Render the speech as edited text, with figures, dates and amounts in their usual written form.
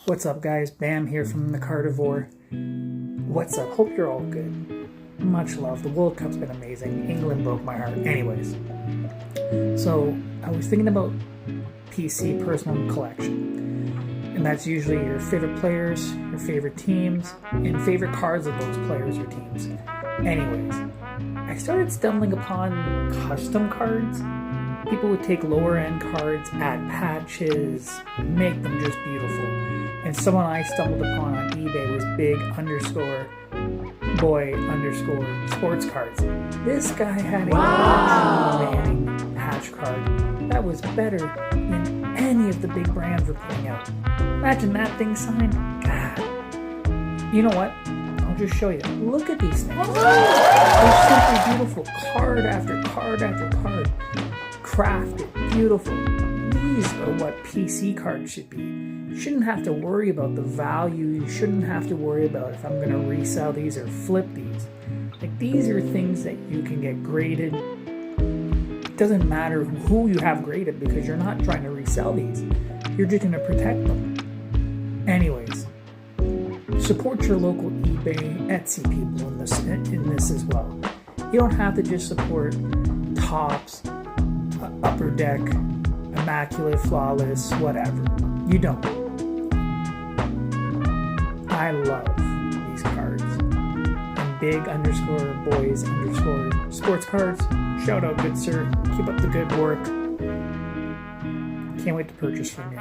What's up, guys? Bam here from the Carnivore. What's up? Hope you're all good. Much love. The World Cup's been amazing. England broke my heart. Anyways, so I was thinking about PC personal collection, and that's usually your favorite players, your favorite teams, and favorite cards of those players or teams. Anyways, I started stumbling upon custom cards. People would take lower end cards, add patches, make them just beautiful. And someone I stumbled upon on eBay was big_boy_sports cards. This guy had a Manning patch card that was better than any of the big brands were putting out. Imagine that thing signed. God. You know what? I'll just show you. Look at these things. They're simply beautiful. Card after card after card. Crafted, beautiful. These are what PC cards should be. You shouldn't have to worry about the value. You shouldn't have to worry about if I'm going to resell these or flip these. Like, these are things that you can get graded. It doesn't matter who you have graded because you're not trying to resell these. You're just going to protect them. Anyways, support your local eBay, Etsy people in this as well. You don't have to just support Topps, Upper Deck, Immaculate, Flawless, whatever. You don't. I love these cards. And big_boys_sports cards. Shout out, good sir. Keep up the good work. Can't wait to purchase from you.